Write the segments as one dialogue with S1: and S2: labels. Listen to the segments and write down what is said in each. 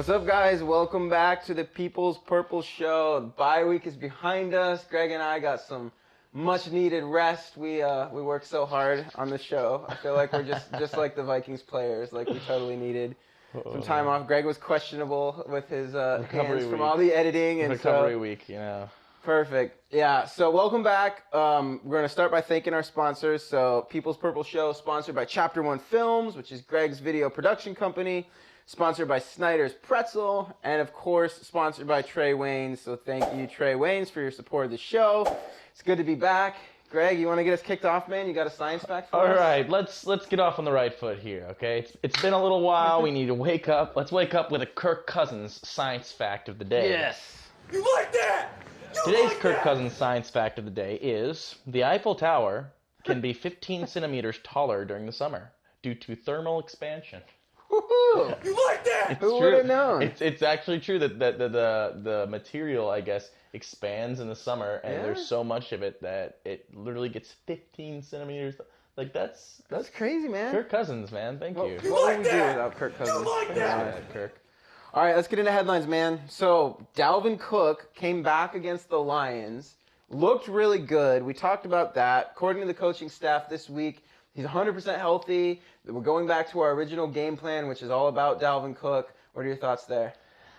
S1: What's up, guys? Welcome back to the People's Purple Show. The bye week is behind us. Greg and I got some much-needed rest. We worked so hard on the show. I feel like we're just like the Vikings players. Like, we totally needed some time off. Greg was questionable with his hands from all the editing. And
S2: recovery week, you know.
S1: Perfect. Yeah, so welcome back. We're going to start by thanking our sponsors. So People's Purple Show, sponsored by Chapter 1 Films, which is Greg's video production company. Sponsored by Snyder's Pretzel, and of course, sponsored by Trey Waynes. So thank you, Trey Waynes, for your support of the show. It's good to be back. Greg, you want to get us kicked off, man? You got a science fact for us?
S2: All right, let's get off on the right foot here, okay? It's been a little while. We need to wake up. Let's wake up with a Kirk Cousins science fact of the day.
S1: Yes.
S3: You like that?
S2: Today's Kirk Cousins science fact of the day is the Eiffel Tower can be 15 centimeters taller during the summer due to thermal expansion.
S1: Woohoo!
S3: You like that?
S1: Who would have known?
S2: It's actually true that the material, I guess, expands in the summer, and there's so much of it that it literally gets 15 centimeters. Like, that's
S1: crazy, man.
S2: Kirk Cousins, man. Thank you.
S1: What would we do without Kirk Cousins?
S3: You like that?
S2: Kirk.
S1: All right, let's get into headlines, man. So Dalvin Cook came back against the Lions, looked really good. We talked about that. According to the coaching staff this week, he's 100% healthy. We're going back to our original game plan, which is all about Dalvin Cook. What are your thoughts there?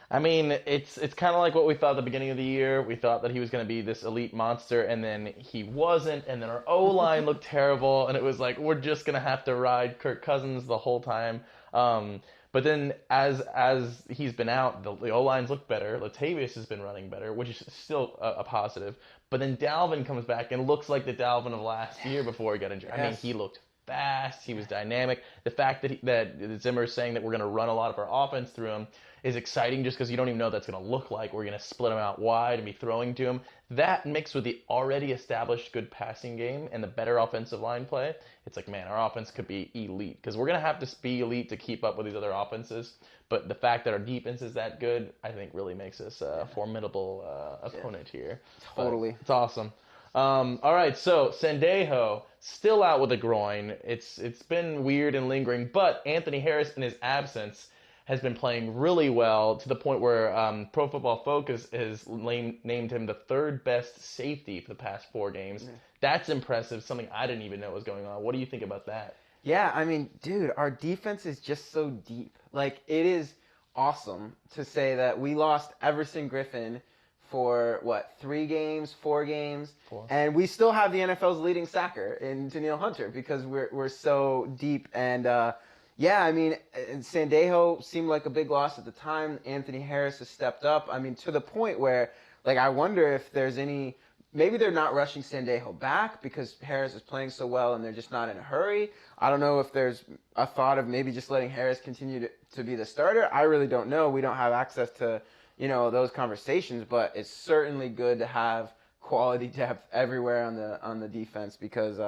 S2: I mean, it's kind of like what we thought at the beginning of the year. We thought that he was going to be this elite monster, and then he wasn't, and then our O-line looked terrible, and it was like, we're just going to have to ride Kirk Cousins the whole time. But then as he's been out, the O-lines look better. Latavius has been running better, which is still a positive. But then Dalvin comes back and looks like the Dalvin of last year before he got injured.
S1: Yes.
S2: I mean, he looked fast. He was dynamic. The fact that Zimmer is saying that we're going to run a lot of our offense through him is exciting, just because you don't even know what that's going to look like. We're going to split him out wide and be throwing to him. That mixed with the already established good passing game and the better offensive line play, it's like, man, our offense could be elite, because we're going to have to be elite to keep up with these other offenses. But the fact that our defense is that good, I think, really makes us a formidable opponent here.
S1: Totally.
S2: But it's awesome. All right, so Sendejo still out with a groin. It's been weird and lingering, but Anthony Harris, in his absence, has been playing really well, to the point where Pro Football Focus has named him the third best safety for the past 4 games. That's impressive, something I didn't even know was going on. What do you think about that?
S1: Yeah, I mean, dude, our defense is just so deep. Like, it is awesome to say that we lost Everson Griffin for, 3 games, 4 games?
S2: 4.
S1: And we still have the NFL's leading sacker in Danielle Hunter, because we're so deep. And, yeah, I mean, Sendejo seemed like a big loss at the time. Anthony Harris has stepped up. I mean, to the point where, like, I wonder if there's any... Maybe they're not rushing Sendejo back because Harris is playing so well and they're just not in a hurry. I don't know if there's a thought of maybe just letting Harris continue to be the starter. I really don't know. We don't have access to, those conversations, but it's certainly good to have quality depth everywhere on the defense, because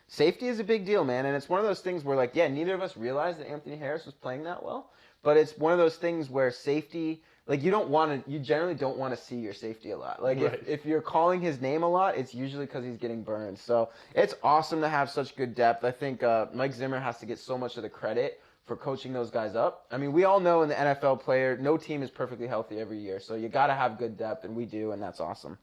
S1: safety is a big deal, man. And it's one of those things where, like, yeah, neither of us realized that Anthony Harris was playing that well, but it's one of those things where safety, like, you generally don't want to see your safety a lot. Like,
S2: right.
S1: if you're calling his name a lot, it's usually because he's getting burned. So it's awesome to have such good depth. I think Mike Zimmer has to get so much of the credit for coaching those guys up. I mean, we all know in the NFL player, no team is perfectly healthy every year. So you got to have good depth, and we do, and that's awesome.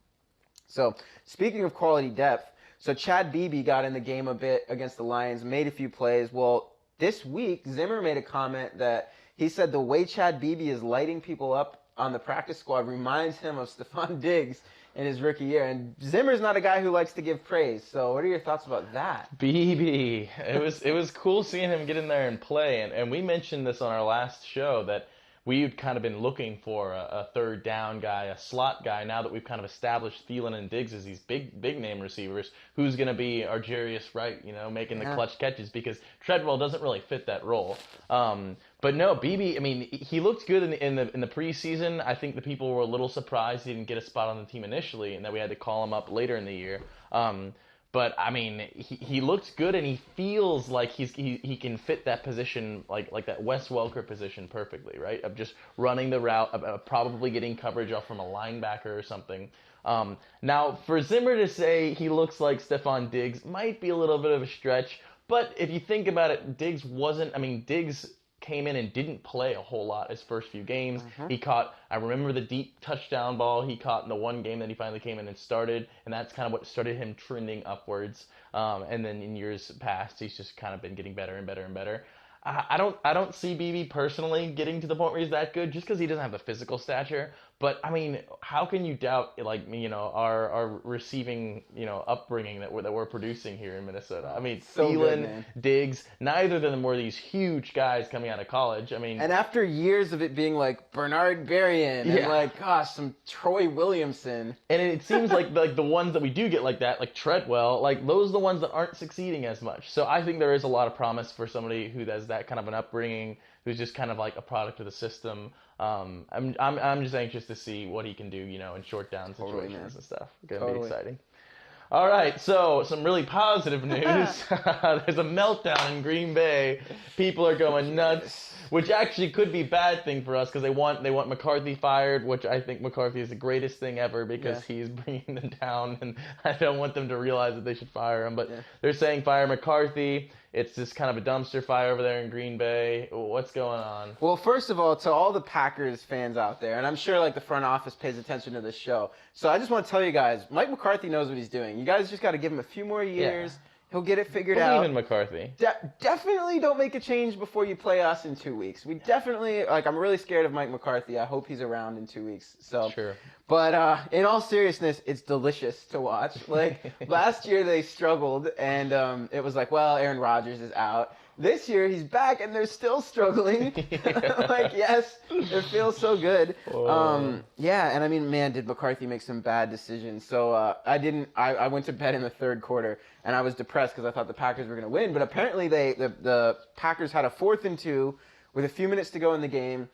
S1: So speaking of quality depth, so Chad Beebe got in the game a bit against the Lions, made a few plays. Well, this week, Zimmer made a comment that he said the way Chad Beebe is lighting people up on the practice squad reminds him of Stephon Diggs in his rookie year. And Zimmer's not a guy who likes to give praise. So what are your thoughts about that?
S2: BB. It was cool seeing him get in there and play. And we mentioned this on our last show, that we've kind of been looking for a third down guy, a slot guy, now that we've kind of established Thielen and Diggs as these big name receivers. Who's going to be our Jarius Wright, making the clutch catches, because Treadwell doesn't really fit that role. But no, BB, I mean, he looked good in the preseason. I think the people were a little surprised he didn't get a spot on the team initially, and that we had to call him up later in the year. But I mean, he looked good, and he feels like he can fit that position, like that Wes Welker position perfectly, right? Of just running the route, of probably getting coverage off from a linebacker or something. Now, for Zimmer to say he looks like Stephon Diggs might be a little bit of a stretch, but if you think about it, Diggs came in and didn't play a whole lot his first few games. I remember the deep touchdown ball he caught in the one game that he finally came in and started, and that's kind of what started him trending upwards. And then in years past, he's just kind of been getting better and better and better. I don't see BB personally getting to the point where he's that good just because he doesn't have the physical stature. But I mean, how can you doubt our receiving upbringing that we're producing here in Minnesota? I mean,
S1: So good,
S2: Thielen,
S1: man.
S2: Diggs, neither of them were these huge guys coming out of college. I mean,
S1: And after years of it being like Bernard Berrien and like, gosh, some Troy Williamson.
S2: and it seems like the ones that we do get like that, like Treadwell, like those are the ones that aren't succeeding as much. So I think there is a lot of promise for somebody who has that kind of an upbringing, who's just kind of like a product of the system. I'm just anxious to see what he can do, in short down
S1: Totally,
S2: situations
S1: man.
S2: and stuff. Gonna
S1: Totally.
S2: be exciting. All right, so some really positive news. There's a meltdown in Green Bay. People are going nuts, which actually could be a bad thing for us because they want McCarthy fired, which I think McCarthy is the greatest thing ever because he's bringing them down, and I don't want them to realize that they should fire him. But they're saying fire McCarthy. It's just kind of a dumpster fire over there in Green Bay. What's going on?
S1: Well, first of all, to all the Packers fans out there, and I'm sure like the front office pays attention to this show, so I just want to tell you guys, Mike McCarthy knows what he's doing. You guys just got to give him a few more years.
S2: Yeah.
S1: He'll get it figured
S2: Believe
S1: out.
S2: in McCarthy.
S1: Definitely don't make a change before you play us in 2 weeks. We definitely, I'm really scared of Mike McCarthy. I hope he's around in 2 weeks. So,
S2: Sure.
S1: But in all seriousness, it's delicious to watch. Like, last year they struggled, and it was like, well, Aaron Rodgers is out. This year he's back, and they're still struggling. Like, yes, it feels so good. Yeah, and I mean, man, did McCarthy make some bad decisions. So I went to bed in the third quarter, and I was depressed because I thought the Packers were going to win. But apparently the Packers had a 4th and 2 with a few minutes to go in the game.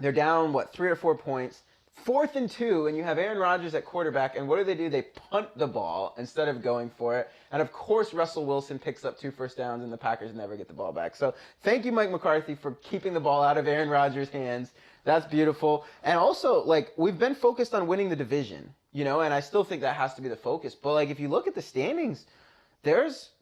S1: They're down, 3 or 4 points. 4th and 2, and you have Aaron Rodgers at quarterback, and what do? They punt the ball instead of going for it. And of course, Russell Wilson picks up 2 first downs, and the Packers never get the ball back. So thank you, Mike McCarthy, for keeping the ball out of Aaron Rodgers' hands. That's beautiful. And also, we've been focused on winning the division, and I still think that has to be the focus. But, if you look at the standings,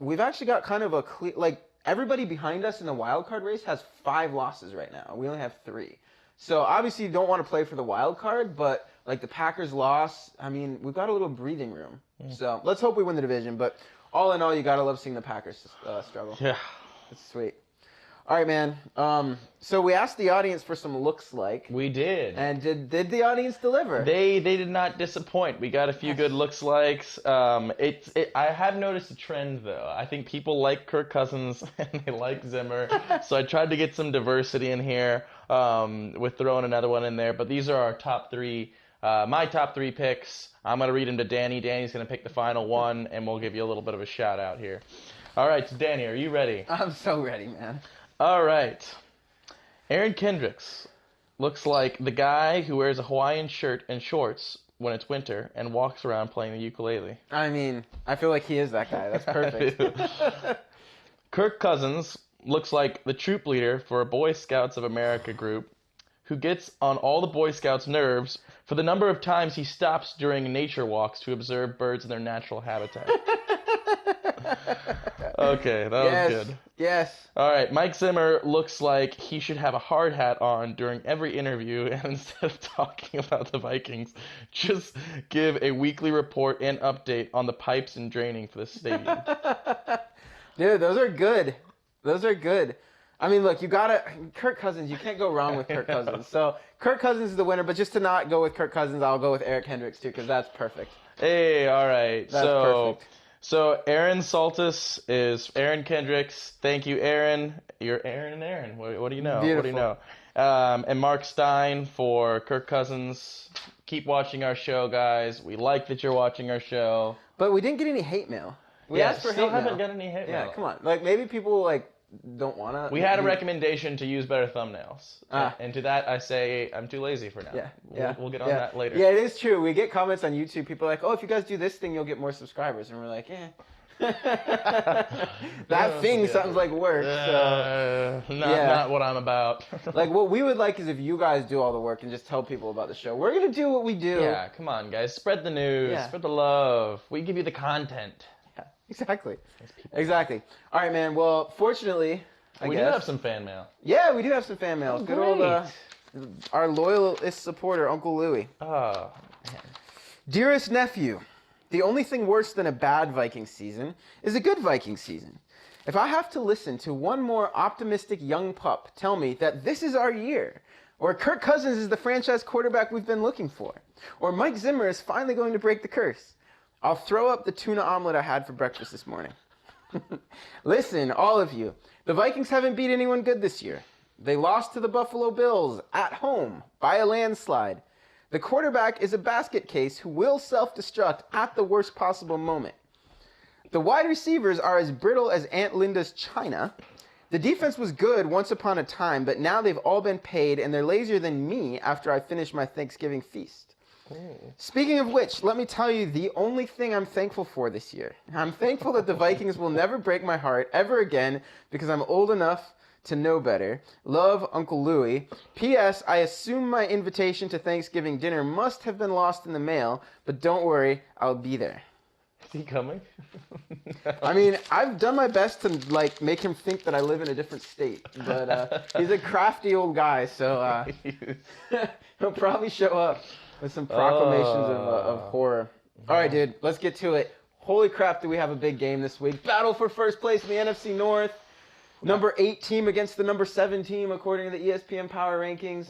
S1: we've actually got kind of a clear, everybody behind us in the wild card race has 5 losses right now. We only have 3. So obviously you don't want to play for the wild card, but the Packers loss, I mean, we've got a little breathing room. So let's hope we win the division. But all in all, you gotta love seeing the Packers struggle.
S2: Yeah.
S1: It's sweet. All right, man. So we asked the audience for some looks like.
S2: We did.
S1: And did the audience deliver?
S2: They did not disappoint. We got a few good looks likes. I have noticed a trend though. I think people like Kirk Cousins and they like Zimmer. So I tried to get some diversity in here with throwing another one in there. But these are our top 3. My top 3 picks. I'm gonna read them to Danny. Danny's gonna pick the final one, and we'll give you a little bit of a shout out here. All right, so Danny, are you ready?
S1: I'm so ready, man.
S2: All right. Aaron Kendricks looks like the guy who wears a Hawaiian shirt and shorts when it's winter and walks around playing the ukulele.
S1: I mean, I feel like he is that guy. That's perfect.
S2: Kirk Cousins looks like the troop leader for a Boy Scouts of America group who gets on all the Boy Scouts' nerves for the number of times he stops during nature walks to observe birds in their natural habitat. Okay, that was good.
S1: Yes.
S2: All right, Mike Zimmer looks like he should have a hard hat on during every interview, and instead of talking about the Vikings, just give a weekly report and update on the pipes and draining for the stadium.
S1: Dude, those are good. Those are good. I mean, look, Kirk Cousins, you can't go wrong with Kirk Cousins. So Kirk Cousins is the winner, but just to not go with Kirk Cousins, I'll go with Eric Hendricks too, because that's perfect.
S2: Hey, all right.
S1: That's perfect.
S2: So Aaron Saltis is Aaron Kendricks. Thank you, Aaron. You're Aaron and Aaron. What do you know?
S1: Beautiful.
S2: What do you know? And Mark Stein for Kirk Cousins. Keep watching our show, guys. We like that you're watching our show.
S1: But we didn't get any hate mail. We asked for
S2: still
S1: hate mail.
S2: haven't got any hate mail.
S1: Yeah, come on. Maybe people don't want to.
S2: We had a recommendation to use better thumbnails.
S1: Ah.
S2: And to that I say I'm too lazy for now.
S1: Yeah.
S2: We'll get on that later.
S1: Yeah, it is true. We get comments on YouTube. People are like, oh, if you guys do this thing, you'll get more subscribers. And we're like, that thing sounds like work. So.
S2: Not what I'm about.
S1: What we would like is if you guys do all the work and just tell people about the show. We're going to do what we do.
S2: Yeah, come on, guys. Spread the news.
S1: Yeah.
S2: Spread the love. We give you the content.
S1: Exactly. All right, man. Well, fortunately,
S2: We do have some fan mail.
S1: Yeah, we do have some fan mail.
S2: Oh,
S1: Good old
S2: great.
S1: our loyalist supporter, Uncle Louie.
S2: Oh, man.
S1: Dearest nephew, the only thing worse than a bad Viking season is a good Viking season. If I have to listen to one more optimistic young pup tell me that this is our year, or Kirk Cousins is the franchise quarterback we've been looking for, or Mike Zimmer is finally going to break the curse, I'll throw up the tuna omelet I had for breakfast this morning. Listen, all of you, the Vikings haven't beat anyone good this year. They lost to the Buffalo Bills at home by a landslide. The quarterback is a basket case who will self-destruct at the worst possible moment. The wide receivers are as brittle as Aunt Linda's china. The defense was good once upon a time, but now they've all been paid and they're lazier than me after I finish my Thanksgiving feast. Speaking of which, let me tell you the only thing I'm thankful for this year. I'm thankful that the Vikings will never break my heart ever again because I'm old enough to know better. Love, Uncle Louie. P.S. I assume my invitation to Thanksgiving dinner must have been lost in the mail, but don't worry, I'll be there.
S2: Is he coming?
S1: I mean, I've done my best to make him think that I live in a different state, but he's a crafty old guy, so he'll probably show up with some proclamations of horror. All right, dude, let's get to it. Holy crap, do we have a big game this week. Battle for first place in the NFC North. Number 8 team against the number 7 team, according to the ESPN Power Rankings.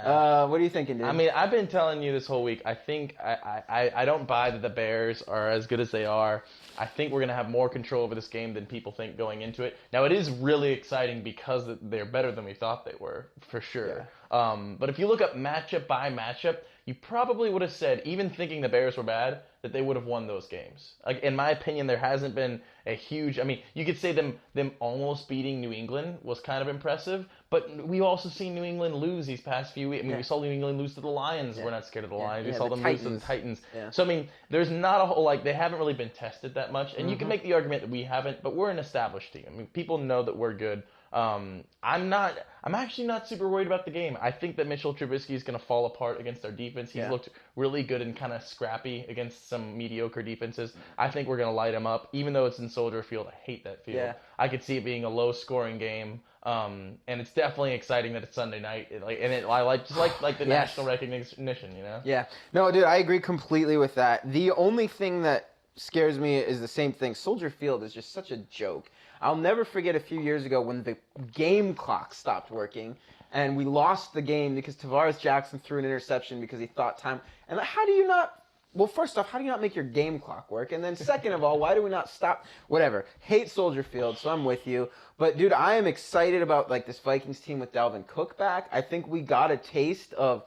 S1: What are you thinking, dude?
S2: I mean, I've been telling you this whole week. I think I don't buy that the Bears are as good as they are. I think we're going to have more control over this game than people think going into it. Now, it is really exciting because they're better than we thought they were, for sure. Yeah. But if you look up matchup by matchup, you probably would have said, even thinking the Bears were bad, that they would have won those games. Like, in my opinion, there hasn't been a huge... I mean, you could say them almost beating New England was kind of impressive, but we've also seen New England lose these past few weeks. I mean, we saw New England lose to the Lions. We're not scared of the Lions. We saw them lose to the Titans. So, I mean, there's not a whole... they haven't really been tested that much, and you can make the argument that we haven't, but we're an established team. I mean, people know that we're good. I'm actually not super worried about the game. I think that Mitchell Trubisky is going to fall apart against our defense. He's looked really good and kind of scrappy against some mediocre defenses. I think we're going to light him up, even though it's in Soldier Field. I hate that field. I could see it being a low-scoring game, and it's definitely exciting that it's Sunday night. I like the national recognition, you know?
S1: Yeah. No, dude, I agree completely with that. The only thing that scares me is the same thing. Soldier Field is just such a joke. I'll never forget a few years ago when the game clock stopped working and we lost the game because Tavares Jackson threw an interception because he thought time. And how do you not... Well, first off, how do you not make your game clock work? And then second of all, why do we not stop... Whatever. Hate Soldier Field, so I'm with you. But, dude, I am excited about this Vikings team with Dalvin Cook back. I think we got a taste of...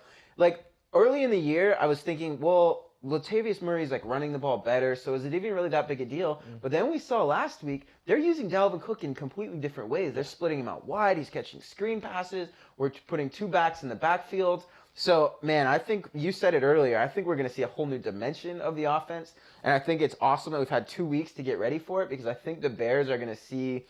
S1: early in the year, I was thinking, well... Latavius Murray's running the ball better, so is it even really that big a deal? But then we saw last week, they're using Dalvin Cook in completely different ways. They're splitting him out wide, he's catching screen passes, we're putting 2 backs in the backfield. So, man, I think you said it earlier, I think we're going to see a whole new dimension of the offense, and I think it's awesome that we've had 2 weeks to get ready for it, because I think the Bears are going to see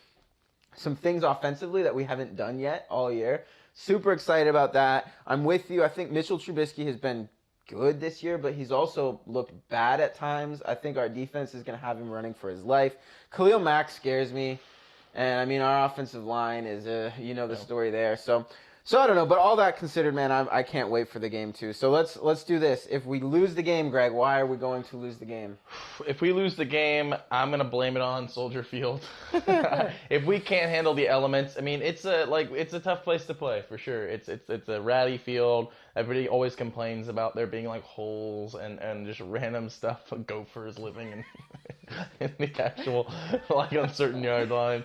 S1: some things offensively that we haven't done yet all year. Super excited about that. I'm with you. I think Mitchell Trubisky has been good this year, but he's also looked bad at times. I think our defense is going to have him running for his life. Khalil Mack scares me, and I mean our offensive line is the story there. So I don't know, but all that considered, man, I can't wait for the game too. So let's do this. If we lose the game, Greg, why are we going to lose the game?
S2: If we lose the game, I'm gonna blame it on Soldier Field. If we can't handle the elements, I mean, it's a tough place to play for sure. It's a ratty field. Everybody always complains about there being holes and just random stuff, gophers living in the actual on certain yard lines.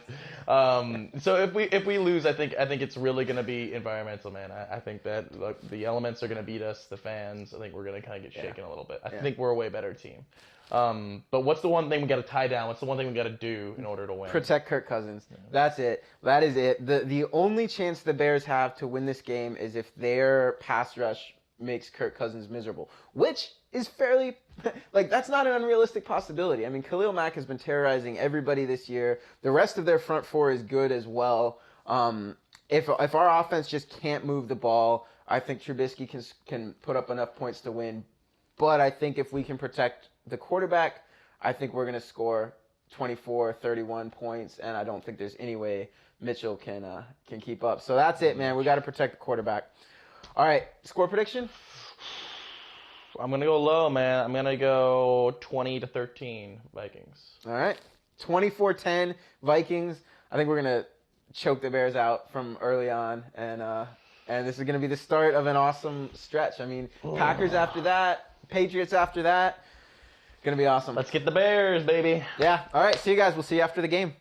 S2: So if we lose, I think it's really gonna be environmental, man. I think that the elements are gonna beat us. The fans, I think we're gonna kind of get shaken a little bit. I think we're a way better team. But what's the one thing we got to tie down? What's the one thing we got to do in order to win?
S1: Protect Kirk Cousins. Yeah. That's it. That is it. The only chance the Bears have to win this game is if their pass rush makes Kirk Cousins miserable, which is fairly that's not an unrealistic possibility. I mean, Khalil Mack has been terrorizing everybody this year. The rest of their front four is good as well. If our offense just can't move the ball, I think Trubisky can put up enough points to win. But I think if we can protect the quarterback, I think we're going to score 24, 31 points, and I don't think there's any way Mitchell can keep up. So that's it, man. We got to protect the quarterback. All right, score prediction?
S2: I'm gonna go low, man. I'm gonna go 20-13 Vikings.
S1: All right, 24-10 Vikings. I think we're gonna choke the Bears out from early on, and this is gonna be the start of an awesome stretch. I mean, Packers after that, Patriots after that. Gonna be awesome.
S2: Let's get the Bears, baby.
S1: Yeah. All right. See you guys. We'll see you after the game.